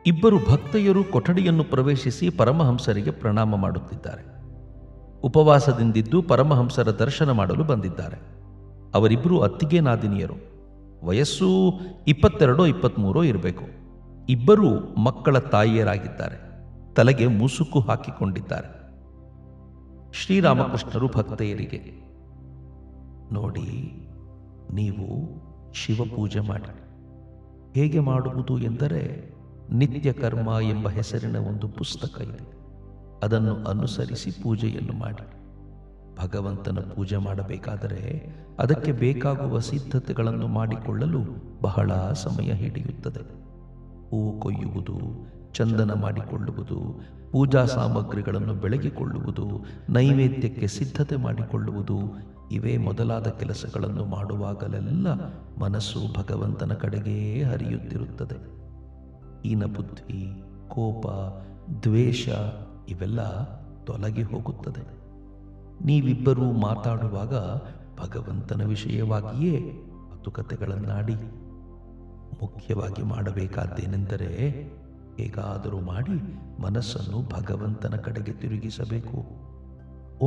ಇಬ್ಬರು ಭಕ್ತೆಯರು ಕೊಠಡಿಯನ್ನು ಪ್ರವೇಶಿಸಿ ಪರಮಹಂಸರಿಗೆ ಪ್ರಣಾಮ ಮಾಡುತ್ತಿದ್ದಾರೆ. ಉಪವಾಸದಿಂದಿದ್ದು ಪರಮಹಂಸರ ದರ್ಶನ ಮಾಡಲು ಬಂದಿದ್ದಾರೆ. ಅವರಿಬ್ಬರು ಅತ್ತಿಗೆ ನಾದಿನಿಯರು. ವಯಸ್ಸು 22-23 ಇರಬೇಕು. ಇಬ್ಬರೂ ಮಕ್ಕಳ ತಾಯಿಯರಾಗಿದ್ದಾರೆ. ತಲೆಗೆ ಮುಸುಕು ಹಾಕಿಕೊಂಡಿದ್ದಾರೆ. ಶ್ರೀರಾಮಕೃಷ್ಣರು ಭಕ್ತೆಯರಿಗೆ, ನೋಡಿ, ನೀವು ಶಿವಪೂಜೆ ಮಾಡಿ. ಹೇಗೆ ಮಾಡುವುದು ಎಂದರೆ, ನಿತ್ಯ ಕರ್ಮ ಎಂಬ ಹೆಸರಿನ ಒಂದು ಪುಸ್ತಕ ಇದೆ. ಅದನ್ನು ಅನುಸರಿಸಿ ಪೂಜೆಯನ್ನು ಮಾಡಿ. ಭಗವಂತನ ಪೂಜೆ ಮಾಡಬೇಕಾದರೆ ಅದಕ್ಕೆ ಬೇಕಾಗುವ ಸಿದ್ಧತೆಗಳನ್ನು ಮಾಡಿಕೊಳ್ಳಲು ಬಹಳ ಸಮಯ ಹಿಡಿಯುತ್ತದೆ. ಹೂವು ಕೊಯ್ಯುವುದು, ಚಂದನ ಮಾಡಿಕೊಳ್ಳುವುದು, ಪೂಜಾ ಸಾಮಗ್ರಿಗಳನ್ನು ಬೆಳಗಿಕೊಳ್ಳುವುದು, ನೈವೇದ್ಯಕ್ಕೆ ಸಿದ್ಧತೆ ಮಾಡಿಕೊಳ್ಳುವುದು, ಇವೇ ಮೊದಲಾದ ಕೆಲಸಗಳನ್ನು ಮಾಡುವಾಗಲೆಲ್ಲ ಮನಸ್ಸು ಭಗವಂತನ ಕಡೆಗೇ ಹರಿಯುತ್ತಿರುತ್ತದೆ. ಹೀನ ಬುದ್ಧಿ, ಕೋಪ, ದ್ವೇಷ ಇವೆಲ್ಲ ತೊಲಗಿ ಹೋಗುತ್ತದೆ. ನೀವಿಬ್ಬರೂ ಮಾತಾಡುವಾಗ ಭಗವಂತನ ವಿಷಯವಾಗಿಯೇ ಮಾತುಕತೆಗಳನ್ನಾಡಿ. ಮುಖ್ಯವಾಗಿ ಮಾಡಬೇಕಾದ್ದೇನೆಂದರೆ, ಹೇಗಾದರೂ ಮಾಡಿ ಮನಸ್ಸನ್ನು ಭಗವಂತನ ಕಡೆಗೆ ತಿರುಗಿಸಬೇಕು.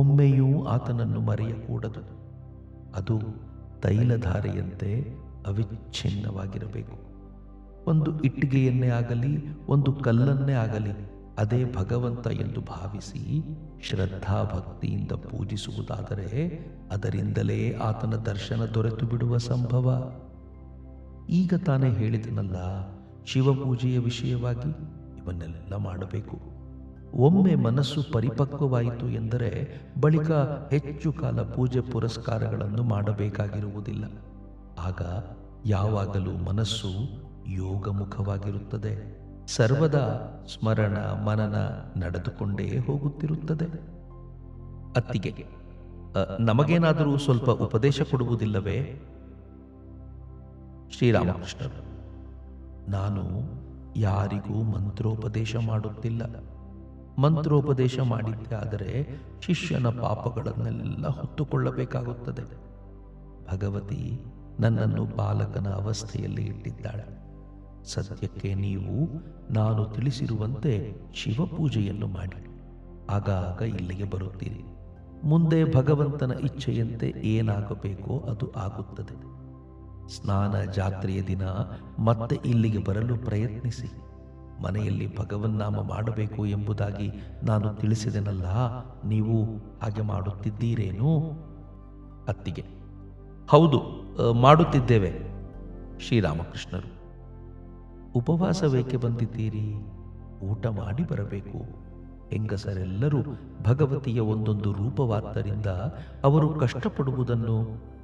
ಒಮ್ಮೆಯೂ ಆತನನ್ನು ಮರೆಯಕೂಡದು. ಅದು ತೈಲಧಾರೆಯಂತೆ ಅವಿಚ್ಛಿನ್ನವಾಗಿರಬೇಕು. ಒಂದು ಇಟ್ಟಿಗೆಯನ್ನೇ ಆಗಲಿ, ಒಂದು ಕಲ್ಲನ್ನೇ ಆಗಲಿ, ಅದೇ ಭಗವಂತ ಎಂದು ಭಾವಿಸಿ ಶ್ರದ್ಧಾ ಭಕ್ತಿಯಿಂದ ಪೂಜಿಸುವುದಾದರೆ ಅದರಿಂದಲೇ ಆತನ ದರ್ಶನ ದೊರೆತು ಬಿಡುವ ಸಂಭವ. ಈಗ ತಾನೇ ಹೇಳಿದನಲ್ಲ, ಶಿವಪೂಜೆಯ ವಿಷಯವಾಗಿ ಇವನ್ನೆಲ್ಲ ಮಾಡಬೇಕು. ಒಮ್ಮೆ ಮನಸ್ಸು ಪರಿಪಕ್ವವಾಯಿತು ಎಂದರೆ ಬಳಿಕ ಹೆಚ್ಚು ಕಾಲ ಪೂಜೆ ಪುರಸ್ಕಾರಗಳನ್ನು ಮಾಡಬೇಕಾಗಿರುವುದಿಲ್ಲ. ಆಗ ಯಾವಾಗಲೂ ಮನಸ್ಸು ಯೋಗಮುಖವಾಗಿರುತ್ತದೆ. ಸರ್ವದಾ ಸ್ಮರಣ ಮನನ ನಡೆದುಕೊಂಡೇ ಹೋಗುತ್ತಿರುತ್ತದೆ. ಅತ್ತಿಗೆ, ನಮಗೇನಾದರೂ ಸ್ವಲ್ಪ ಉಪದೇಶ ಕೊಡುವುದಿಲ್ಲವೇ? ಶ್ರೀರಾಮಕೃಷ್ಣರು, ನಾನು ಯಾರಿಗೂ ಮಂತ್ರೋಪದೇಶ ಮಾಡುತ್ತಿಲ್ಲ. ಮಂತ್ರೋಪದೇಶ ಮಾಡಿದ್ದೇ ಆದರೆ ಶಿಷ್ಯನ ಪಾಪಗಳನ್ನೆಲ್ಲ ಹೊತ್ತುಕೊಳ್ಳಬೇಕಾಗುತ್ತದೆ. ಭಗವತಿ ನನ್ನನ್ನು ಬಾಲಕನ ಅವಸ್ಥೆಯಲ್ಲಿ ಇಟ್ಟಿದ್ದಾಳೆ. ಸದ್ಯಕ್ಕೆ ನೀವು ನಾನು ತಿಳಿಸಿರುವಂತೆ ಶಿವಪೂಜೆಯನ್ನು ಮಾಡಿ. ಆಗಾಗ ಇಲ್ಲಿಗೆ ಬರುತ್ತೀರಿ. ಮುಂದೆ ಭಗವಂತನ ಇಚ್ಛೆಯಂತೆ ಏನಾಗಬೇಕೋ ಅದು ಆಗುತ್ತದೆ. ಸ್ನಾನ ಜಾತ್ರೆಯ ದಿನ ಮತ್ತೆ ಇಲ್ಲಿಗೆ ಬರಲು ಪ್ರಯತ್ನಿಸಿ. ಮನೆಯಲ್ಲಿ ಭಗವನ್ನಾಮ ಮಾಡಬೇಕು ಎಂಬುದಾಗಿ ನಾನು ತಿಳಿಸಿದೆನಲ್ಲ, ನೀವು ಹಾಗೆ ಮಾಡುತ್ತಿದ್ದೀರೇನು? ಅತ್ತಿಗೆ, ಹೌದು, ಮಾಡುತ್ತಿದ್ದೇವೆ. ಶ್ರೀರಾಮಕೃಷ್ಣರು, ಉಪವಾಸವೇಕೆ ಬಂದಿದ್ದೀರಿ? ಊಟ ಮಾಡಿ ಬರಬೇಕು. ಹೆಂಗಸರೆಲ್ಲರೂ ಭಗವತಿಯ ಒಂದೊಂದು ರೂಪವಾದ್ದರಿಂದ ಅವರು ಕಷ್ಟಪಡುವುದನ್ನು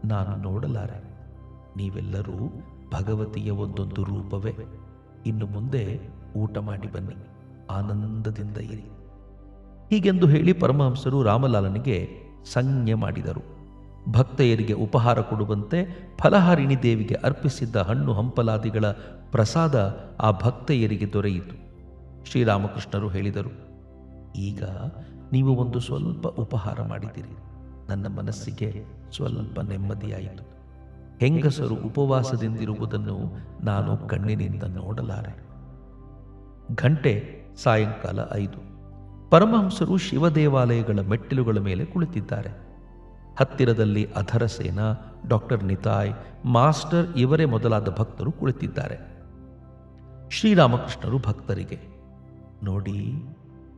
ನಾನು ನೋಡಲಾರೆ. ನೀವೆಲ್ಲರೂ ಭಗವತಿಯ ಒಂದೊಂದು ರೂಪವೇ. ಇನ್ನು ಮುಂದೆ ಊಟ ಮಾಡಿ ಬನ್ನಿ, ಆನಂದದಿಂದ ಇರಿ. ಹೀಗೆಂದು ಹೇಳಿ ಪರಮಹಂಸರು ರಾಮಲಾಲನಿಗೆ ಸಂಜ್ಞೆ ಮಾಡಿದರು. ಭಕ್ತೆಯರಿಗೆ ಉಪಹಾರ ಕೊಡುವಂತೆ ಫಲಹಾರಿಣಿ ದೇವಿಗೆ ಅರ್ಪಿಸಿದ್ದ ಹಣ್ಣು ಹಂಪಲಾದಿಗಳ ಪ್ರಸಾದ ಆ ಭಕ್ತೆಯರಿಗೆ ದೊರೆಯಿತು. ಶ್ರೀರಾಮಕೃಷ್ಣರು ಹೇಳಿದರು, ಈಗ ನೀವು ಒಂದು ಸ್ವಲ್ಪ ಉಪಹಾರ ಮಾಡಿದಿರಿ. ನನ್ನ ಮನಸ್ಸಿಗೆ ಸ್ವಲ್ಪ ನೆಮ್ಮದಿಯಾಯಿತು. ಹೆಂಗಸರು ಉಪವಾಸದಿಂದಿರುವುದನ್ನು ನಾನು ಕಣ್ಣಿನಿಂದ ನೋಡಲಾರೆ. ಗಂಟೆ ಸಾಯಂಕಾಲ 5. ಪರಮಹಂಸರು ಶಿವದೇವಾಲಯಗಳ ಮೆಟ್ಟಿಲುಗಳ ಮೇಲೆ ಕುಳಿತಿದ್ದಾರೆ. ಹತ್ತಿರದಲ್ಲಿ ಅಧರಸೇನ, ಡಾಕ್ಟರ್ ನಿತಾಯ್, ಮಾಸ್ಟರ್ ಇವರೇ ಮೊದಲಾದ ಭಕ್ತರು ಕುಳಿತಿದ್ದಾರೆ. ಶ್ರೀರಾಮಕೃಷ್ಣರು ಭಕ್ತರಿಗೆ, ನೋಡಿ,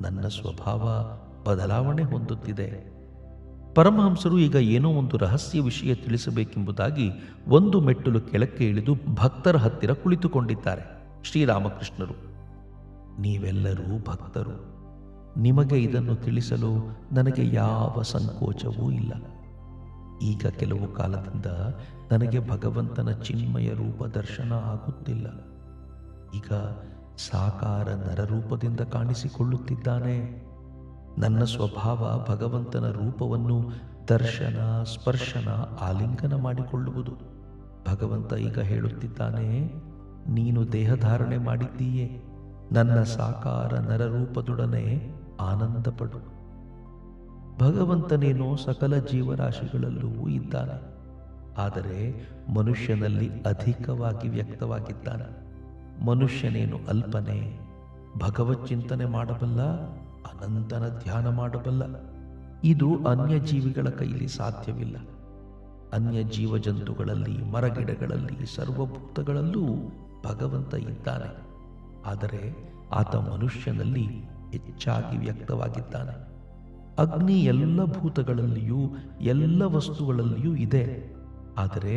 ನನ್ನ ಸ್ವಭಾವ ಬದಲಾವಣೆ ಹೊಂದುತ್ತಿದೆ. ಪರಮಹಂಸರು ಈಗ ಏನೋ ಒಂದು ರಹಸ್ಯ ವಿಷಯ ತಿಳಿಸಬೇಕೆಂಬುದಾಗಿ ಒಂದು ಮೆಟ್ಟಲು ಕೆಳಕ್ಕೆ ಇಳಿದು ಭಕ್ತರ ಹತ್ತಿರ ಕುಳಿತುಕೊಂಡಿದ್ದಾರೆ. ಶ್ರೀರಾಮಕೃಷ್ಣರು, ನೀವೆಲ್ಲರೂ ಭಕ್ತರು. ನಿಮಗೆ ಇದನ್ನು ತಿಳಿಸಲು ನನಗೆ ಯಾವ ಸಂಕೋಚವೂ ಇಲ್ಲ. ಈಗ ಕೆಲವು ಕಾಲದಿಂದ ನನಗೆ ಭಗವಂತನ ಚಿನ್ಮಯ ರೂಪ ದರ್ಶನ ಆಗುತ್ತಿಲ್ಲ. ಈಗ ಸಾಕಾರ ನರರೂಪದಿಂದ ಕಾಣಿಸಿಕೊಳ್ಳುತ್ತಿದ್ದಾನೆ. ನನ್ನ ಸ್ವಭಾವ ಭಗವಂತನ ರೂಪವನ್ನು ದರ್ಶನ, ಸ್ಪರ್ಶನ, ಆಲಿಂಗನ ಮಾಡಿಕೊಳ್ಳುವುದು. ಭಗವಂತ ಈಗ ಹೇಳುತ್ತಿದ್ದಾನೆ, ನೀನು ದೇಹಧಾರಣೆ ಮಾಡಿದ್ದೀಯೇ, ನನ್ನ ಸಾಕಾರ ನರರೂಪದೊಡನೆ ಆನಂದಪಡು. ಭಗವಂತನೇನೋ ಸಕಲ ಜೀವರಾಶಿಗಳಲ್ಲೂ ಇದ್ದಾನೆ, ಆದರೆ ಮನುಷ್ಯನಲ್ಲಿ ಅಧಿಕವಾಗಿ ವ್ಯಕ್ತವಾಗಿದ್ದಾನೆ. ಮನುಷ್ಯನೇನು ಅಲ್ಪನೇ? ಭಗವತ್ ಚಿಂತನೆ ಮಾಡಬಲ್ಲ, ಅನಂತನ ಧ್ಯಾನ ಮಾಡಬಲ್ಲ. ಇದು ಅನ್ಯ ಜೀವಿಗಳ ಕೈಲಿ ಸಾಧ್ಯವಿಲ್ಲ. ಅನ್ಯ ಜೀವಜಂತುಗಳಲ್ಲಿ, ಮರಗಿಡಗಳಲ್ಲಿ, ಸರ್ವಭೂತಗಳಲ್ಲೂ ಭಗವಂತ ಇದ್ದಾನೆ. ಆದರೆ ಆತ ಮನುಷ್ಯನಲ್ಲಿ ಹೆಚ್ಚಾಗಿ ವ್ಯಕ್ತವಾಗಿದ್ದಾನೆ. ಅಗ್ನಿ ಎಲ್ಲ ಭೂತಗಳಲ್ಲಿಯೂ ಎಲ್ಲ ವಸ್ತುಗಳಲ್ಲಿಯೂ ಇದೆ, ಆದರೆ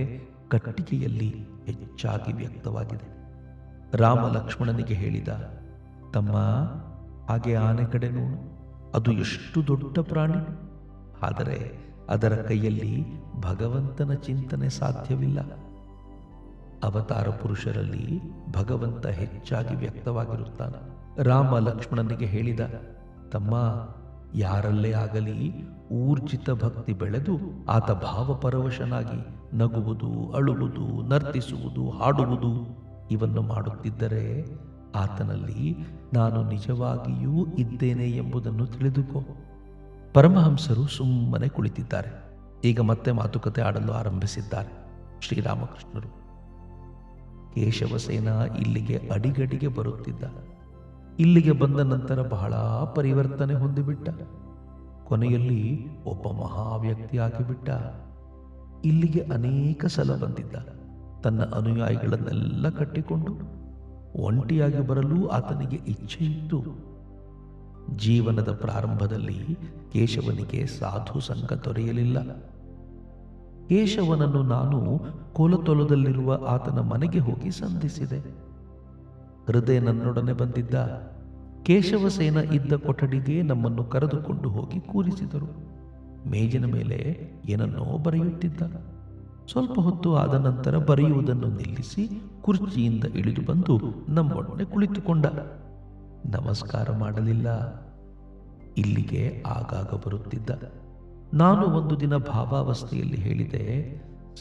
ಕಟ್ಟಿಗೆಯಲ್ಲಿ ಹೆಚ್ಚಾಗಿ ವ್ಯಕ್ತವಾಗಿದೆ. ರಾಮ ಲಕ್ಷ್ಮಣನಿಗೆ ಹೇಳಿದ, ತಮ್ಮ, ಹಾಗೆ ಆನೆ ಕಡೆ ನೋಡು, ಅದು ಎಷ್ಟು ದೊಡ್ಡ ಪ್ರಾಣಿ, ಆದರೆ ಅದರ ಕೈಯಲ್ಲಿ ಭಗವಂತನ ಚಿಂತನೆ ಸಾಧ್ಯವಿಲ್ಲ. ಅವತಾರ ಪುರುಷರಲ್ಲಿ ಭಗವಂತ ಹೆಚ್ಚಾಗಿ ವ್ಯಕ್ತವಾಗಿರುತ್ತಾನೆ. ರಾಮ ಲಕ್ಷ್ಮಣನಿಗೆ ಹೇಳಿದ, ತಮ್ಮ, ಯಾರಲ್ಲೇ ಆಗಲಿ ಊರ್ಜಿತ ಭಕ್ತಿ ಬೆಳೆದು ಆತ ಭಾವಪರವಶನಾಗಿ ನಗುವುದು, ಅಳುವುದು, ನರ್ತಿಸುವುದು, ಹಾಡುವುದು ಇವನ್ನು ಮಾಡುತ್ತಿದ್ದರೆ ಆತನಲ್ಲಿ ನಾನು ನಿಜವಾಗಿಯೂ ಇದ್ದೇನೆ ಎಂಬುದನ್ನು ತಿಳಿದುಕೋ. ಪರಮಹಂಸರು ಸುಮ್ಮನೆ ಕುಳಿತಿದ್ದಾರೆ. ಈಗ ಮತ್ತೆ ಮಾತುಕತೆ ಆಡಲು ಆರಂಭಿಸಿದ್ದಾರೆ. ಶ್ರೀರಾಮಕೃಷ್ಣರು, ಕೇಶವಸೇನ ಇಲ್ಲಿಗೆ ಅಡಿಗಡಿಗೆ ಬರುತ್ತಿದ್ದ. ಇಲ್ಲಿಗೆ ಬಂದ ನಂತರ ಬಹಳ ಪರಿವರ್ತನೆ ಹೊಂದಿಬಿಟ್ಟ. ಕೊನೆಯಲ್ಲಿ ಒಬ್ಬ ಮಹಾವ್ಯಕ್ತಿ ಆಗಿಬಿಟ್ಟ. ಇಲ್ಲಿಗೆ ಅನೇಕ ಸಲ ಬಂದಿದ್ದ. ತನ್ನ ಅನುಯಾಯಿಗಳನ್ನೆಲ್ಲ ಕಟ್ಟಿಕೊಂಡು ಒಂಟಿಯಾಗಿ ಬರಲು ಆತನಿಗೆ ಇಚ್ಛೆ ಇತ್ತು. ಜೀವನದ ಪ್ರಾರಂಭದಲ್ಲಿ ಕೇಶವನಿಗೆ ಸಾಧು ಸಂಘ ದೊರೆಯಲಿಲ್ಲ. ಕೇಶವನನ್ನು ನಾನು ಕೋಲತೊಲದಲ್ಲಿರುವ ಆತನ ಮನೆಗೆ ಹೋಗಿ ಸಂಧಿಸಿದೆ. ಹೃದಯ ನನ್ನೊಡನೆ ಬಂದಿದ್ದ. ಕೇಶವಸೇನ ಇದ್ದ ಕೊಠಡಿಗೆ ನಮ್ಮನ್ನು ಕರೆದುಕೊಂಡು ಹೋಗಿ ಕೂರಿಸಿದರು. ಮೇಜಿನ ಮೇಲೆ ಏನನ್ನೋ ಬರೆಯುತ್ತಿದ್ದ. ಸ್ವಲ್ಪ ಹೊತ್ತು ಆದ ನಂತರ ಬರೆಯುವುದನ್ನು ನಿಲ್ಲಿಸಿ ಕುರ್ಚಿಯಿಂದ ಇಳಿದು ಬಂದು ನಮ್ಮೊಡನೆ ಕುಳಿತುಕೊಂಡ. ನಮಸ್ಕಾರ ಮಾಡಲಿಲ್ಲ. ಇಲ್ಲಿಗೆ ಆಗಾಗ ಬರುತ್ತಿದ್ದ. ನಾನು ಒಂದು ದಿನ ಭಾವಾವಸ್ಥೆಯಲ್ಲಿ ಹೇಳಿದೆ,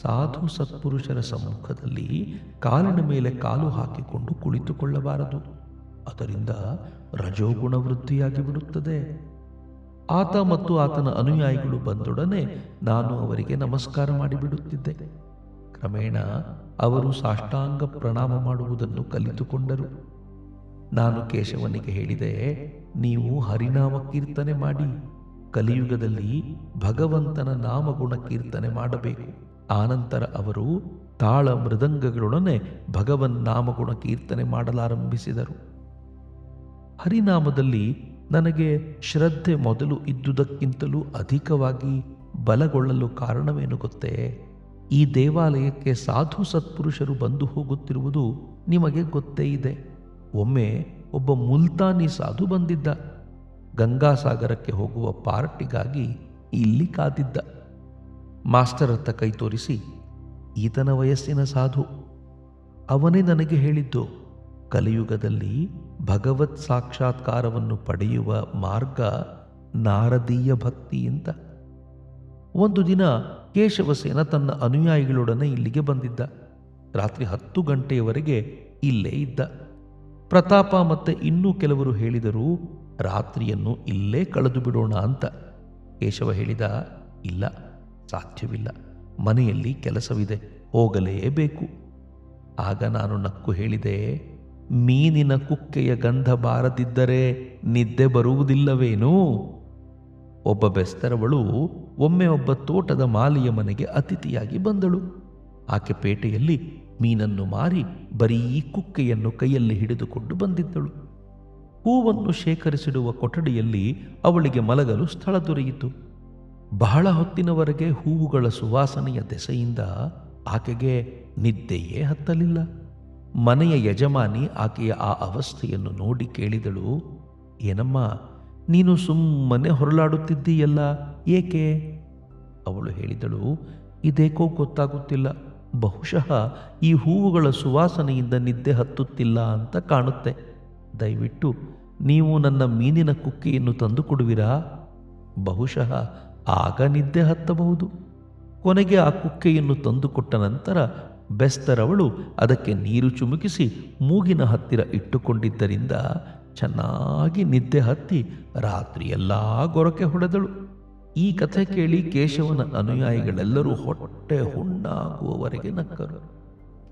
ಸಾಧು ಸತ್ಪುರುಷರ ಸಮ್ಮುಖದಲ್ಲಿ ಕಾಲಿನ ಮೇಲೆ ಕಾಲು ಹಾಕಿಕೊಂಡು ಕುಳಿತುಕೊಳ್ಳಬಾರದು, ಅದರಿಂದ ರಜೋಗುಣ ವೃದ್ಧಿಯಾಗಿ ಬಿಡುತ್ತದೆ. ಆತ ಮತ್ತು ಆತನ ಅನುಯಾಯಿಗಳು ಬಂದೊಡನೆ ನಾನು ಅವರಿಗೆ ನಮಸ್ಕಾರ ಮಾಡಿಬಿಡುತ್ತಿದ್ದೆ. ಕ್ರಮೇಣ ಅವರು ಸಾಷ್ಟಾಂಗ ಪ್ರಣಾಮ ಮಾಡುವುದನ್ನು ಕಲಿತುಕೊಂಡರು. ನಾನು ಕೇಶವನಿಗೆ ಹೇಳಿದೆ, ನೀವು ಹರಿನಾಮ ಕೀರ್ತನೆ ಮಾಡಿ, ಕಲಿಯುಗದಲ್ಲಿ ಭಗವಂತನ ನಾಮಗುಣ ಕೀರ್ತನೆ ಮಾಡಬೇಕು. ಆನಂತರ ಅವರು ತಾಳ ಮೃದಂಗಗಳೊಡನೆ ಭಗವನ್ ನಾಮಗುಣ ಕೀರ್ತನೆ ಮಾಡಲಾರಂಭಿಸಿದರು. ಹರಿನಾಮದಲ್ಲಿ ನನಗೆ ಶ್ರದ್ಧೆ ಮೊದಲು ಇದ್ದುದಕ್ಕಿಂತಲೂ ಅಧಿಕವಾಗಿ ಬಲಗೊಳ್ಳಲು ಕಾರಣವೇನು ಗೊತ್ತೇ? ಈ ದೇವಾಲಯಕ್ಕೆ ಸಾಧು ಸತ್ಪುರುಷರು ಬಂದು ಹೋಗುತ್ತಿರುವುದು ನಿಮಗೆ ಗೊತ್ತೇ ಇದೆ. ಒಮ್ಮೆ ಒಬ್ಬ ಮುಲ್ತಾನಿ ಸಾಧು ಬಂದಿದ್ದ. ಗಂಗಾಸಾಗರಕ್ಕೆ ಹೋಗುವ ಪಾರ್ಟಿಗಾಗಿ ಇಲ್ಲಿ ಕಾದಿದ್ದ. ಮಾಸ್ಟರ್ ಹತ್ತ ಕೈ ತೋರಿಸಿ, ಈತನ ವಯಸ್ಸಿನ ಸಾಧು. ಅವನೇ ನನಗೆ ಹೇಳಿದ್ದು, ಕಲಿಯುಗದಲ್ಲಿ ಭಗವತ್ ಸಾಕ್ಷಾತ್ಕಾರವನ್ನು ಪಡೆಯುವ ಮಾರ್ಗ ನಾರದೀಯ ಭಕ್ತಿ ಅಂತ. ಒಂದು ದಿನ ಕೇಶವಸೇನ ತನ್ನ ಅನುಯಾಯಿಗಳೊಡನೆ ಇಲ್ಲಿಗೆ ಬಂದಿದ್ದ. ರಾತ್ರಿ 10 ಗಂಟೆಯವರೆಗೆ ಇಲ್ಲೇ ಇದ್ದ. ಪ್ರತಾಪ ಮತ್ತೆ ಇನ್ನೂ ಕೆಲವರು ಹೇಳಿದರು, ರಾತ್ರಿಯನ್ನು ಇಲ್ಲೇ ಕಳೆದು ಬಿಡೋಣ ಅಂತ. ಕೇಶವ ಹೇಳಿದ, ಇಲ್ಲ, ಸಾಧ್ಯವಿಲ್ಲ, ಮನೆಯಲ್ಲಿ ಕೆಲಸವಿದೆ, ಹೋಗಲೇಬೇಕು. ಆಗ ನಾನು ನಕ್ಕು ಹೇಳಿದೆ, ಮೀನಿನ ಕುಕ್ಕೆಯ ಗಂಧ ಬಾರದಿದ್ದರೆ ನಿದ್ದೆ ಬರುವುದಿಲ್ಲವೇನೂ? ಒಬ್ಬ ಬೆಸ್ತರವಳು ಒಮ್ಮೆ ಒಬ್ಬ ತೋಟದ ಮಾಲಿಯ ಮನೆಗೆ ಅತಿಥಿಯಾಗಿ ಬಂದಳು. ಆಕೆ ಪೇಟೆಯಲ್ಲಿ ಮೀನನ್ನು ಮಾರಿ ಬರೀ ಕುಕ್ಕೆಯನ್ನು ಕೈಯಲ್ಲಿ ಹಿಡಿದುಕೊಂಡು ಬಂದಿದ್ದಳು. ಹೂವನ್ನು ಶೇಖರಿಸಿಡುವ ಕೊಠಡಿಯಲ್ಲಿ ಅವಳಿಗೆ ಮಲಗಲು ಸ್ಥಳ ದೊರೆಯಿತು. ಬಹಳ ಹೊತ್ತಿನವರೆಗೆ ಹೂವುಗಳ ಸುವಾಸನೆಯ ದೆಸೆಯಿಂದ ಆಕೆಗೆ ನಿದ್ದೆಯೇ ಹತ್ತಲಿಲ್ಲ. ಮನೆಯ ಯಜಮಾನಿ ಆಕೆಯ ಆ ಅವಸ್ಥೆಯನ್ನು ನೋಡಿ ಕೇಳಿದಳು, ಏನಮ್ಮ, ನೀನು ಸುಮ್ಮನೆ ಹೊರಲಾಡುತ್ತಿದ್ದೀಯಲ್ಲ, ಏಕೆ? ಅವಳು ಹೇಳಿದಳು, ಇದೇಕೋ ಗೊತ್ತಾಗುತ್ತಿಲ್ಲ, ಬಹುಶಃ ಈ ಹೂವುಗಳ ಸುವಾಸನೆಯಿಂದ ನಿದ್ದೆ ಹತ್ತುತ್ತಿಲ್ಲ ಅಂತ ಕಾಣುತ್ತೆ. ದಯವಿಟ್ಟು ನೀವು ನನ್ನ ಮೀನಿನ ಕುಕ್ಕೆಯನ್ನು ತಂದು ಕೊಡುವಿರಾ? ಬಹುಶಃ ಆಗ ನಿದ್ದೆ ಹತ್ತಬಹುದು. ಕೊನೆಗೆ ಆ ಕುಕ್ಕೆಯನ್ನು ತಂದುಕೊಟ್ಟ ನಂತರ ಬೆಸ್ತರವಳು ಅದಕ್ಕೆ ನೀರು ಚುಮುಕಿಸಿ ಮೂಗಿನ ಹತ್ತಿರ ಇಟ್ಟುಕೊಂಡಿದ್ದರಿಂದ ಚೆನ್ನಾಗಿ ನಿದ್ದೆ ಹತ್ತಿ ರಾತ್ರಿಯೆಲ್ಲ ಗೊರಕೆ ಹೊಡೆದಳು. ಈ ಕಥೆ ಕೇಳಿ ಕೇಶವನ ಅನುಯಾಯಿಗಳೆಲ್ಲರೂ ಹೊಟ್ಟೆ ಹುಣ್ಣಾಗುವವರೆಗೆ ನಕ್ಕರು.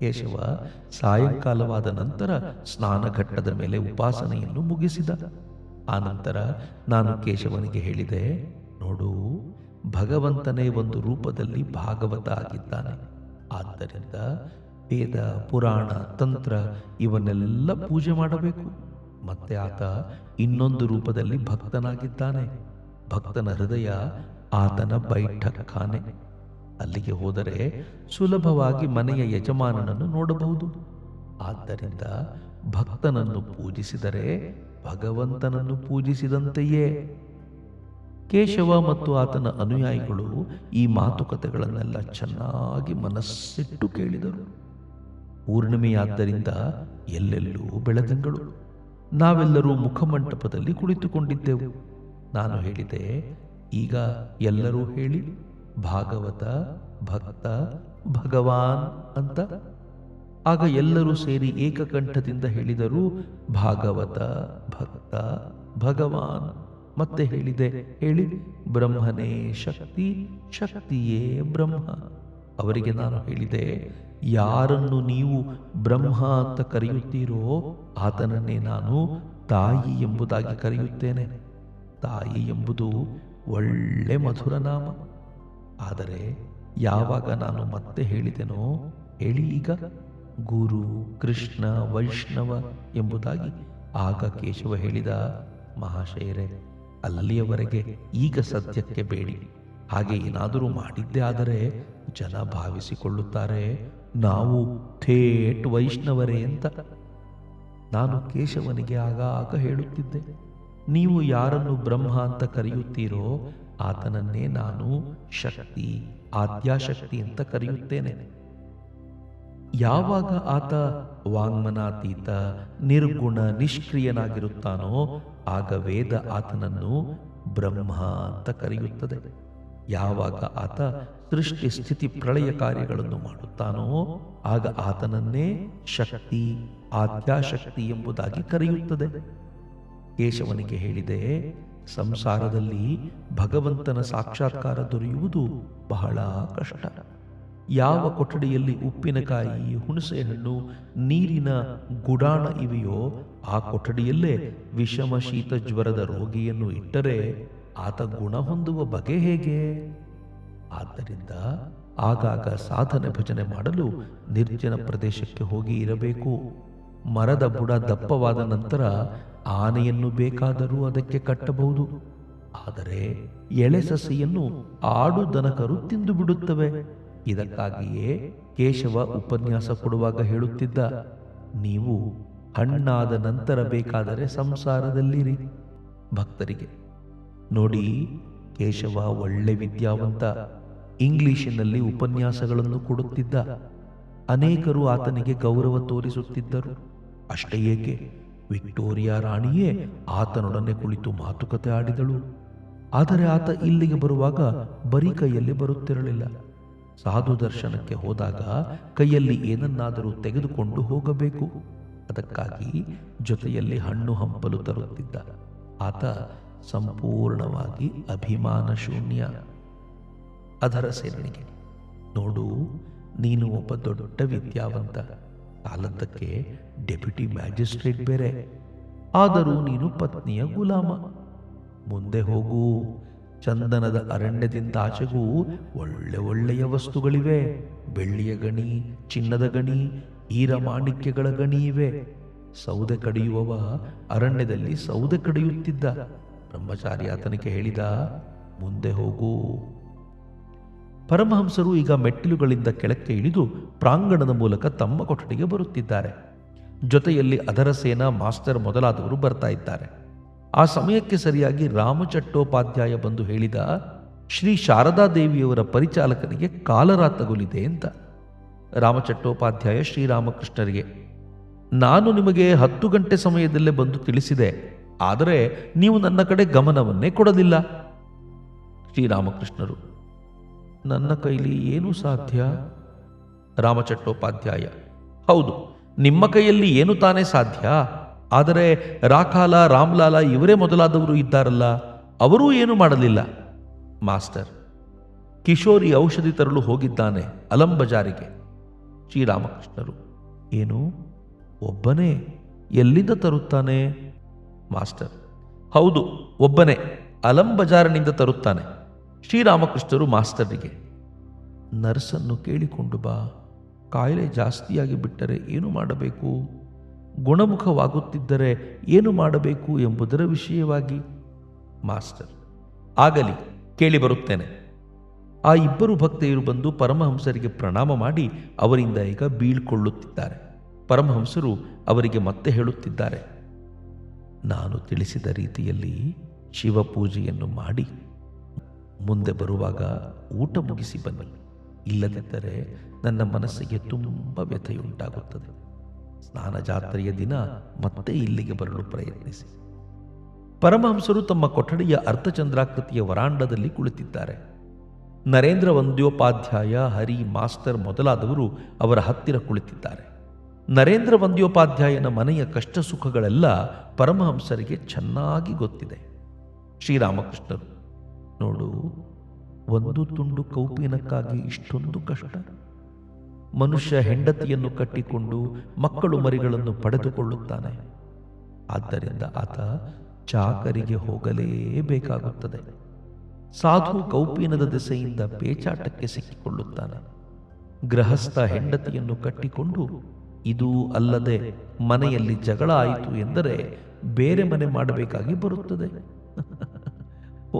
ಕೇಶವ ಸಾಯಂಕಾಲವಾದ ನಂತರ ಸ್ನಾನಘಟ್ಟದ ಮೇಲೆ ಉಪಾಸನೆಯನ್ನು ಮುಗಿಸಿದ. ಆನಂತರ ನಾನು ಕೇಶವನಿಗೆ ಹೇಳಿದೆ, ನೋಡು, ಭಗವಂತನೇ ಒಂದು ರೂಪದಲ್ಲಿ ಭಾಗವತ ಆಗಿದ್ದಾನೆ. ಆದ್ದರಿಂದ ವೇದ, ಪುರಾಣ, ತಂತ್ರ ಇವನ್ನೆಲ್ಲ ಪೂಜೆ ಮಾಡಬೇಕು. ಮತ್ತೆ ಆತ ಇನ್ನೊಂದು ರೂಪದಲ್ಲಿ ಭಕ್ತನಾಗಿದ್ದಾನೆ. ಭಕ್ತನ ಹೃದಯ ಆತನ ಬೈಠಕ್ಖಾನೆ. ಅಲ್ಲಿಗೆ ಹೋದರೆ ಸುಲಭವಾಗಿ ಮನೆಯ ಯಜಮಾನನನ್ನು ನೋಡಬಹುದು. ಆದ್ದರಿಂದ ಭಕ್ತನನ್ನು ಪೂಜಿಸಿದರೆ ಭಗವಂತನನ್ನು ಪೂಜಿಸಿದಂತೆಯೇ. ಕೇಶವ ಮತ್ತು ಆತನ ಅನುಯಾಯಿಗಳು ಈ ಮಾತುಕತೆಗಳನ್ನೆಲ್ಲ ಚೆನ್ನಾಗಿ ಮನಸ್ಸಿಟ್ಟು ಕೇಳಿದರು. ಪೂರ್ಣಿಮೆಯಾದ್ದರಿಂದ ಎಲ್ಲೆಲ್ಲೂ ಬೆಳದಿಂಗಳು. ನಾವೆಲ್ಲರೂ ಮುಖಮಂಟಪದಲ್ಲಿ ಕುಳಿತುಕೊಂಡಿದ್ದೆವು. ನಾನು ಹೇಳಿದೆ, ಈಗ ಎಲ್ಲರೂ ಹೇಳಿ, ಭಾಗವತ, ಭಕ್ತ, ಭಗವಾನ್ ಅಂತ. ಆಗ ಎಲ್ಲರೂ ಸೇರಿ ಏಕಕಂಠದಿಂದ ಹೇಳಿದರು, ಭಾಗವತ, ಭಕ್ತ, ಭಗವಾನ್. ಮತ್ತೆ ಹೇಳಿದೆ, ಹೇಳಿ, ಬ್ರಹ್ಮನೇ ಶಕ್ತಿ, ಶಕ್ತಿಯೇ ಬ್ರಹ್ಮ. ಅವರಿಗೆ ನಾನು ಹೇಳಿದೆ, ಯಾರನ್ನು ನೀವು ಬ್ರಹ್ಮ ಅಂತ ಕರೆಯುತ್ತೀರೋ ಆತನನ್ನೇ ನಾನು ತಾಯಿ ಎಂಬುದಾಗಿ ಕರೆಯುತ್ತೇನೆ. ತಾಯಿ ಎಂಬುದು ಒಳ್ಳೆ ಮಧುರ ನಾಮ. ಆದರೆ ಯಾವಾಗ ನಾನು ಮತ್ತೆ ಹೇಳಿದೆನೋ, ಹೇಳಿ ಈಗ, ಗುರು, ಕೃಷ್ಣ, ವೈಷ್ಣವ ಎಂಬುದಾಗಿ, ಆಗ ಕೇಶವ ಹೇಳಿದ, ಮಹಾಶಯರೇ, ಅಲ್ಲಿಯವರೆಗೆ ಈಗ ಸದ್ಯಕ್ಕೆ ಬೇಡಿ. ಹಾಗೆ ಏನಾದರೂ ಮಾಡಿದ್ದೇ ಆದರೆ ಜನ ಭಾವಿಸಿಕೊಳ್ಳುತ್ತಾರೆ ನಾವು ಥೇಟ್ ವೈಷ್ಣವರೇ ಅಂತ. ನಾನು ಕೇಶವನಿಗೆ ಆಗಾಗ ಹೇಳುತ್ತಿದ್ದೆ, ನೀವು ಯಾರನ್ನು ಬ್ರಹ್ಮ ಅಂತ ಕರೆಯುತ್ತೀರೋ ಆತನನ್ನೇ ನಾನು ಶಕ್ತಿ, ಆದ್ಯಾಶಕ್ತಿ ಅಂತ ಕರೆಯುತ್ತೇನೆ. ಯಾವಾಗ ಆತ ವಾಂಗ್ಮನಾತೀತ, ನಿರ್ಗುಣ, ನಿಷ್ಕ್ರಿಯನಾಗಿರುತ್ತಾನೋ ಆಗ ವೇದ ಆತನನ್ನು ಬ್ರಹ್ಮ ಅಂತ ಕರೆಯುತ್ತದೆ. ಯಾವಾಗ ಆತ ಸೃಷ್ಟಿ, ಸ್ಥಿತಿ, ಪ್ರಳಯ ಕಾರ್ಯಗಳನ್ನು ಮಾಡುತ್ತಾನೋ ಆಗ ಆತನನ್ನೇ ಶಕ್ತಿ, ಆದ್ಯಾಶಕ್ತಿ ಎಂಬುದಾಗಿ ಕರೆಯುತ್ತದೆ. ಕೇಶವನಿಗೆ ಹೇಳಿದೆ, ಸಂಸಾರದಲ್ಲಿ ಭಗವಂತನ ಸಾಕ್ಷಾತ್ಕಾರ ದೊರೆಯುವುದು ಬಹಳ ಕಷ್ಟ. ಯಾವ ಕೊಠಡಿಯಲ್ಲಿ ಉಪ್ಪಿನಕಾಯಿ, ಹುಣಸೆಹಣ್ಣು, ನೀರಿನ ಗುಡಾಣ ಇವೆಯೋ ಆ ಕೊಠಡಿಯಲ್ಲೇ ವಿಷಮ ಶೀತ ಜ್ವರದ ರೋಗಿಯನ್ನು ಇಟ್ಟರೆ ಆತ ಗುಣ ಹೊಂದುವ ಬಗೆ ಹೇಗೆ? ಆದ್ದರಿಂದ ಆಗಾಗ ಸಾಧನೆ ಭಜನೆ ಮಾಡಲು ನಿರ್ಜನ ಪ್ರದೇಶಕ್ಕೆ ಹೋಗಿ ಇರಬೇಕು. ಮರದ ಬುಡ ದಪ್ಪವಾದ ನಂತರ ಆನೆಯನ್ನು ಬೇಕಾದರೂ ಅದಕ್ಕೆ ಕಟ್ಟಬಹುದು. ಆದರೆ ಎಳೆ ಸಸಿಯನ್ನು ಆಡು ದನಕರು ತಿಂದು ಬಿಡುತ್ತವೆ. ಇದಕ್ಕಾಗಿಯೇ ಕೇಶವ ಉಪನ್ಯಾಸ ಕೊಡುವಾಗ ಹೇಳುತ್ತಿದ್ದ, ನೀವು ಹಣ್ಣಾದ ನಂತರ ಬೇಕಾದರೆ ಸಂಸಾರದಲ್ಲಿರಿ. ಭಕ್ತರಿಗೆ ನೋಡಿ, ಕೇಶವ ಒಳ್ಳೆ ವಿದ್ಯಾವಂತ. ಇಂಗ್ಲಿಷಿನಲ್ಲಿ ಉಪನ್ಯಾಸಗಳನ್ನು ಕೊಡುತ್ತಿದ್ದ. ಅನೇಕರು ಆತನಿಗೆ ಗೌರವ ತೋರಿಸುತ್ತಿದ್ದರು. ಅಷ್ಟೇ ಏಕೆ, ವಿಕ್ಟೋರಿಯಾ ರಾಣಿಯೇ ಆತನೊಡನೆ ಕುಳಿತು ಮಾತುಕತೆ ಆಡಿದಳು. ಆದರೆ ಆತ ಇಲ್ಲಿಗೆ ಬರುವಾಗ ಬರೀ ಕೈಯಲ್ಲಿ ಬರುತ್ತಿರಲಿಲ್ಲ. ಸಾಧು ದರ್ಶನಕ್ಕೆ ಹೋದಾಗ ಕೈಯಲ್ಲಿ ಏನನ್ನಾದರೂ ತೆಗೆದುಕೊಂಡು ಹೋಗಬೇಕು. ಅದಕ್ಕಾಗಿ ಜೊತೆಯಲ್ಲಿ ಹಣ್ಣು ಹಂಪಲು ತರುತ್ತಿದ್ದ. ಆತ ಸಂಪೂರ್ಣವಾಗಿ ಅಭಿಮಾನ ಶೂನ್ಯ. ಅದರ ಸೇರಣಿಗೆ, ನೋಡು, ನೀನು ಒಬ್ಬ ದೊಡ್ಡ ವಿದ್ಯಾವಂತ, ಕಾಲದ್ದಕ್ಕೆ ಡೆಪ್ಯೂಟಿ ಮ್ಯಾಜಿಸ್ಟ್ರೇಟ್ ಬೇರೆ. ಆದರೂ ನೀನು ಪತ್ನಿಯ ಗುಲಾಮ. ಮುಂದೆ ಹೋಗು, ಚಂದನದ ಅರಣ್ಯದಿಂದ ಆಚೆಗೂ ಒಳ್ಳೆ ಒಳ್ಳೆಯ ವಸ್ತುಗಳಿವೆ. ಬೆಳ್ಳಿಯ ಗಣಿ, ಚಿನ್ನದ ಗಣಿ, ಈರಮಾಣಿಕ್ಯಗಳ ಗಣಿ ಇವೆ. ಸೌದೆ ಕಡಿಯುವವ ಅರಣ್ಯದಲ್ಲಿ ಸೌದೆ ಕಡಿಯುತ್ತಿದ್ದ. ಬ್ರಹ್ಮಚಾರಿ ಆತನಿಗೆ ಹೇಳಿದ, ಮುಂದೆ ಹೋಗು. ಪರಮಹಂಸರು ಈಗ ಮೆಟ್ಟಿಲುಗಳಿಂದ ಕೆಳಕ್ಕೆ ಇಳಿದು ಪ್ರಾಂಗಣದ ಮೂಲಕ ತಮ್ಮ ಕೊಠಡಿಗೆ ಬರುತ್ತಿದ್ದಾರೆ. ಜೊತೆಯಲ್ಲಿ ಅದರ ಸೇನಾ ಮಾಸ್ಟರ್ ಮೊದಲಾದವರು ಬರ್ತಾ ಇದ್ದಾರೆ. ಆ ಸಮಯಕ್ಕೆ ಸರಿಯಾಗಿ ರಾಮಚಟ್ಟೋಪಾಧ್ಯಾಯ ಬಂದು ಹೇಳಿದ, ಶ್ರೀ ಶಾರದಾದೇವಿಯವರ ಪರಿಚಾಲಕನಿಗೆ ಕಾಲರ ತಗುಲಿದೆ ಅಂತ. ರಾಮಚಟ್ಟೋಪಾಧ್ಯಾಯ ಶ್ರೀರಾಮಕೃಷ್ಣರಿಗೆ, ನಾನು ನಿಮಗೆ 10 ಗಂಟೆ ಸಮಯದಲ್ಲೇ ಬಂದು ತಿಳಿಸಿದೆ, ಆದರೆ ನೀವು ನನ್ನ ಕಡೆ ಗಮನವನ್ನೇ ಕೊಡಲಿಲ್ಲ. ಶ್ರೀರಾಮಕೃಷ್ಣರು, ನನ್ನ ಕೈಲಿ ಏನೂ ಸಾಧ್ಯ? ರಾಮಚಟ್ಟೋಪಾಧ್ಯಾಯ, ಹೌದು, ನಿಮ್ಮ ಕೈಯಲ್ಲಿ ಏನು ತಾನೇ ಸಾಧ್ಯ. ಆದರೆ ರಾಖಾಲ, ರಾಮ್ಲಾಲ ಇವರೇ ಮೊದಲಾದವರು ಇದ್ದಾರಲ್ಲ, ಅವರೂ ಏನು ಮಾಡಲಿಲ್ಲ. ಮಾಸ್ಟರ್, ಕಿಶೋರಿ ಔಷಧಿ ತರಲು ಹೋಗಿದ್ದಾನೆ ಅಲಂ ಬಜಾರಿಗೆ. ಶ್ರೀರಾಮಕೃಷ್ಣರು: ಏನು, ಒಬ್ಬನೇ? ಎಲ್ಲಿಂದ ತರುತ್ತಾನೆ? ಮಾಸ್ಟರ್: ಹೌದು, ಒಬ್ಬನೇ, ಅಲಂ ಬಜಾರಿನಿಂದ ತರುತ್ತಾನೆ. ಶ್ರೀರಾಮಕೃಷ್ಣರು ಮಾಸ್ಟರಿಗೆ: ನರ್ಸನ್ನು ಕೇಳಿಕೊಂಡು ಬಾ. ಕಾಯಿಲೆ ಜಾಸ್ತಿಯಾಗಿ ಬಿಟ್ಟರೆ ಏನು ಮಾಡಬೇಕು, ಗುಣಮುಖವಾಗುತ್ತಿದ್ದರೆ ಏನು ಮಾಡಬೇಕು ಎಂಬುದರ ವಿಷಯವಾಗಿ. ಮಾಸ್ಟರ್: ಆಗಲಿ, ಕೇಳಿ ಬರುತ್ತೇನೆ. ಆ ಇಬ್ಬರು ಭಕ್ತೆಯರು ಬಂದು ಪರಮಹಂಸರಿಗೆ ಪ್ರಣಾಮ ಮಾಡಿ ಅವರಿಂದ ಈಗ ಬೀಳ್ಕೊಳ್ಳುತ್ತಿದ್ದಾರೆ. ಪರಮಹಂಸರು ಅವರಿಗೆ ಮತ್ತೆ ಹೇಳುತ್ತಿದ್ದಾರೆ: ನಾನು ತಿಳಿಸಿದ ರೀತಿಯಲ್ಲಿ ಶಿವಪೂಜೆಯನ್ನು ಮಾಡಿ ಮುಂದೆ ಬರುವಾಗ ಊಟ ಮುಗಿಸಿ ಬನ್ನಿ. ಇಲ್ಲದಿದ್ದರೆ ನನ್ನ ಮನಸ್ಸಿಗೆ ತುಂಬ ವ್ಯಥೆಯುಂಟಾಗುತ್ತದೆ. ಸ್ನಾನ ಜಾತ್ರೆಯ ದಿನ ಮತ್ತೆ ಇಲ್ಲಿಗೆ ಬರಲು ಪ್ರಯತ್ನಿಸಿ. ಪರಮಹಂಸರು ತಮ್ಮ ಕೊಠಡಿಯ ಅರ್ಧಚಂದ್ರಾಕೃತಿಯ ವರಾಂಡದಲ್ಲಿ ಕುಳಿತಿದ್ದಾರೆ. ನರೇಂದ್ರ ವಂದ್ಯೋಪಾಧ್ಯಾಯ, ಹರಿ, ಮಾಸ್ಟರ್ ಮೊದಲಾದವರು ಅವರ ಹತ್ತಿರ ಕುಳಿತಿದ್ದಾರೆ. ನರೇಂದ್ರ ವಂದ್ಯೋಪಾಧ್ಯಾಯನ ಮನೆಯ ಕಷ್ಟ ಸುಖಗಳೆಲ್ಲ ಪರಮಹಂಸರಿಗೆ ಚೆನ್ನಾಗಿ ಗೊತ್ತಿದೆ. ಶ್ರೀರಾಮಕೃಷ್ಣರು: ನೋಡು, ಒಂದು ತುಂಡು ಕೌಪೀನಕ್ಕಾಗಿ ಇಷ್ಟೊಂದು ಕಷ್ಟ. ಮನುಷ್ಯ ಹೆಂಡತಿಯನ್ನು ಕಟ್ಟಿಕೊಂಡು ಮಕ್ಕಳು ಮರಿಗಳನ್ನು ಪಡೆದುಕೊಳ್ಳುತ್ತಾನೆ. ಆದ್ದರಿಂದ ಆತ ಚಾಕರಿಗೆ ಹೋಗಲೇಬೇಕಾಗುತ್ತದೆ. ಸಾಧು ಕೌಪೀನದ ದೆಸೆಯಿಂದ ಪೇಚಾಟಕ್ಕೆ ಸಿಕ್ಕಿಕೊಳ್ಳುತ್ತಾನೆ. ಗೃಹಸ್ಥ ಹೆಂಡತಿಯನ್ನು ಕಟ್ಟಿಕೊಂಡು ಇದೂ ಅಲ್ಲದೆ ಮನೆಯಲ್ಲಿ ಜಗಳ ಆಯಿತು ಎಂದರೆ ಬೇರೆ ಮನೆ ಮಾಡಬೇಕಾಗಿ ಬರುತ್ತದೆ.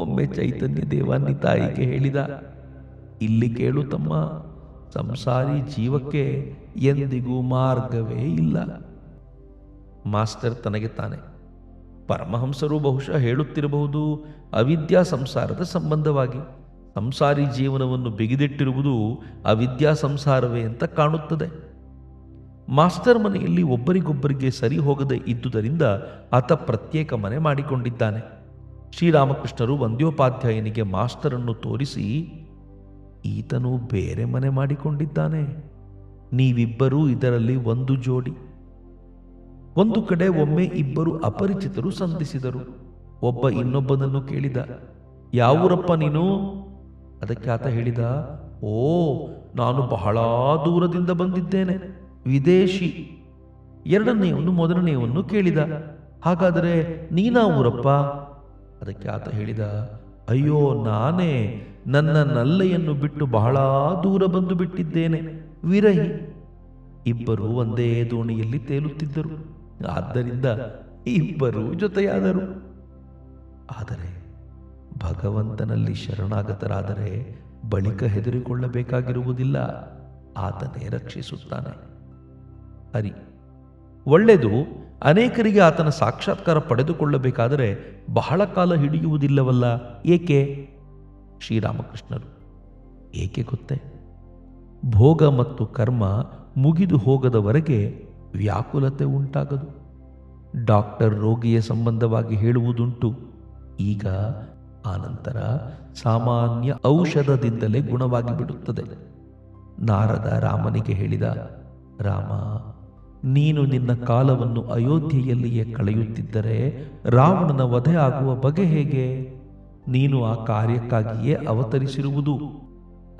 ಒಮ್ಮೆ ಚೈತನ್ಯ ದೇವಾನಿ ತಾಯಿಗೆ ಹೇಳಿದ: ಇಲ್ಲಿ ಕೇಳು ತಮ್ಮ, ಸಂಸಾರಿ ಜೀವಕ್ಕೆ ಎಂದಿಗೂ ಮಾರ್ಗವೇ ಇಲ್ಲ. ಮಾಸ್ಟರ್ ತನಗೆ ತಾನೆ: ಪರಮಹಂಸರು ಬಹುಶಃ ಹೇಳುತ್ತಿರಬಹುದು ಅವಿದ್ಯಾ ಸಂಸಾರದ ಸಂಬಂಧವಾಗಿ. ಸಂಸಾರಿ ಜೀವನವನ್ನು ಬಿಗಿದಿಟ್ಟಿರುವುದು ಅವಿದ್ಯಾ ಸಂಸಾರವೇ ಅಂತ ಕಾಣುತ್ತದೆ. ಮಾಸ್ಟರ್ ಮನೆಯಲ್ಲಿ ಒಬ್ಬರಿಗೊಬ್ಬರಿಗೆ ಸರಿ ಹೋಗದೆ ಇದ್ದುದರಿಂದ ಆತ ಪ್ರತ್ಯೇಕ ಮನೆ ಮಾಡಿಕೊಂಡಿದ್ದಾನೆ. ಶ್ರೀರಾಮಕೃಷ್ಣರು ವಂದ್ಯೋಪಾಧ್ಯಾಯನಿಗೆ ಮಾಸ್ಟರನ್ನು ತೋರಿಸಿ: ಈತನು ಬೇರೆ ಮನೆ ಮಾಡಿಕೊಂಡಿದ್ದಾನೆ. ನೀವಿಬ್ಬರೂ ಇದರಲ್ಲಿ ಒಂದು ಜೋಡಿ. ಒಂದು ಕಡೆ ಒಮ್ಮೆ ಇಬ್ಬರು ಅಪರಿಚಿತರು ಸಂಧಿಸಿದರು. ಒಬ್ಬ ಇನ್ನೊಬ್ಬನನ್ನು ಕೇಳಿದ: ಯಾವೂರಪ್ಪ ನೀನು? ಅದಕ್ಕೆ ಆತ ಹೇಳಿದ: ಓ, ನಾನು ಬಹಳ ದೂರದಿಂದ ಬಂದಿದ್ದೇನೆ, ವಿದೇಶಿ. ಎರಡನೆಯವನು ಮೊದಲನೆಯವನು ಕೇಳಿದ: ಹಾಗಾದರೆ ನೀನಾ ಊರಪ್ಪ? ಅದಕ್ಕೆ ಆತ ಹೇಳಿದ: ಅಯ್ಯೋ, ನಾನೇ ನನ್ನ ನಲ್ಲೆಯನ್ನು ಬಿಟ್ಟು ಬಹಳ ದೂರ ಬಂದು ಬಿಟ್ಟಿದ್ದೇನೆ, ವಿರಹಿ. ಇಬ್ಬರು ಒಂದೇ ದೋಣಿಯಲ್ಲಿ ತೇಲುತ್ತಿದ್ದರು. ಆದ್ದರಿಂದ ಇಬ್ಬರು ಜೊತೆಯಾದರು. ಆದರೆ ಭಗವಂತನಲ್ಲಿ ಶರಣಾಗತರಾದರೆ ಬಳಿಕ ಹೆದರಿಕೊಳ್ಳಬೇಕಾಗಿರುವುದಿಲ್ಲ, ಆತನೇ ರಕ್ಷಿಸುತ್ತಾನೆ. ಹರಿ: ಒಳ್ಳೆಯದು. ಅನೇಕರಿಗೆ ಆತನ ಸಾಕ್ಷಾತ್ಕಾರ ಪಡೆದುಕೊಳ್ಳಬೇಕಾದರೆ ಬಹಳ ಕಾಲ ಹಿಡಿಯುವುದಿಲ್ಲವಲ್ಲ, ಏಕೆ? ಶ್ರೀರಾಮಕೃಷ್ಣರು: ಏಕೆ ಗೊತ್ತೇ? ಭೋಗ ಮತ್ತು ಕರ್ಮ ಮುಗಿದು ಹೋಗದವರೆಗೆ ವ್ಯಾಕುಲತೆ ಉಂಟಾಗದು. ಡಾಕ್ಟರ್ ರೋಗಿಯ ಸಂಬಂಧವಾಗಿ ಹೇಳುವುದುಂಟು: ಈಗ ಆನಂತರ ಸಾಮಾನ್ಯ ಔಷಧದಿಂದಲೇ ಗುಣವಾಗಿ ಬಿಡುತ್ತದೆ. ನಾರದ ರಾಮನಿಗೆ ಹೇಳಿದ: ರಾಮ, ನೀನು ನಿನ್ನ ಕಾಲವನ್ನು ಅಯೋಧ್ಯೆಯಲ್ಲಿಯೇ ಕಳೆಯುತ್ತಿದ್ದರೆ ರಾವಣನ ವಧೆ ಆಗುವ ಬಗೆ ಹೇಗೆ? ನೀನು ಆ ಕಾರ್ಯಕ್ಕಾಗಿಯೇ ಅವತರಿಸಿರುವುದು.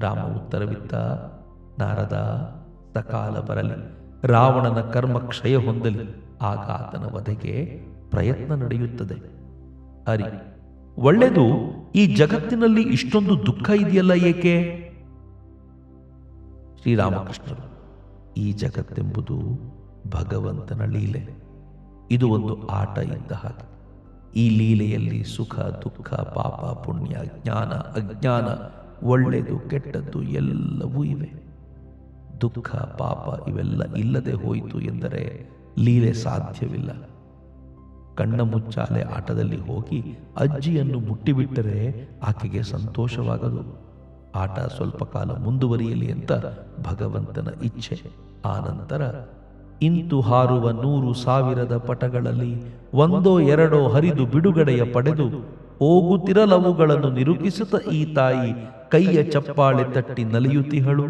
ರಾಮ ಉತ್ತರವಿತ್ತ: ನಾರದ, ಸಕಾಲ ಬರಲಿ, ರಾವಣನ ಕರ್ಮ ಕ್ಷಯ ಹೊಂದಲಿ, ಆಗ ಆತನ ವಧೆಗೆ ಪ್ರಯತ್ನ ನಡೆಯುತ್ತದೆ. ಹರಿ: ಒಳ್ಳೆಯದು. ಈ ಜಗತ್ತಿನಲ್ಲಿ ಇಷ್ಟೊಂದು ದುಃಖ ಇದೆಯಲ್ಲ, ಏಕೆ? ಶ್ರೀರಾಮಕೃಷ್ಣರು: ಈ ಜಗತ್ತೆಂಬುದು ಭಗವಂತನ ಲೀಲೆ. ಇದು ಒಂದು ಆಟ ಇದ್ದ ಹಾಗೆ. ಈ ಲೀಲೆಯಲ್ಲಿ ಸುಖ, ದುಃಖ, ಪಾಪ, ಪುಣ್ಯ, ಜ್ಞಾನ, ಅಜ್ಞಾನ, ಒಳ್ಳೆಯದು, ಕೆಟ್ಟದ್ದು ಎಲ್ಲವೂ ಇವೆ. ದುಃಖ, ಪಾಪ ಇವೆಲ್ಲ ಇಲ್ಲದೆ ಹೋಯಿತು ಎಂದರೆ ಲೀಲೆ ಸಾಧ್ಯವಿಲ್ಲ. ಕಣ್ಣ ಮುಚ್ಚಾಲೆ ಆಟದಲ್ಲಿ ಹೋಗಿ ಅಜ್ಜಿಯನ್ನು ಮುಟ್ಟಿಬಿಟ್ಟರೆ ಆಕೆಗೆ ಸಂತೋಷವಾಗದು. ಆಟ ಸ್ವಲ್ಪ ಕಾಲ ಮುಂದುವರಿಯಲಿ ಅಂತ ಭಗವಂತನ ಇಚ್ಛೆ. ಆನಂತರ ಇಂತು ಹಾರುವ 100,000 ಪಟಗಳಲ್ಲಿ ಒಂದೋ ಎರಡೋ ಹರಿದು ಬಿಡುಗಡೆಯ ಪಡೆದು ಹೋಗುತ್ತಿರಲವುಗಳನ್ನು ನಿರೂಪಿಸುತ್ತ ಈ ತಾಯಿ ಕೈಯ ಚಪ್ಪಾಳೆ ತಟ್ಟಿ ನಲಿಯುತ್ತಿಹಳು.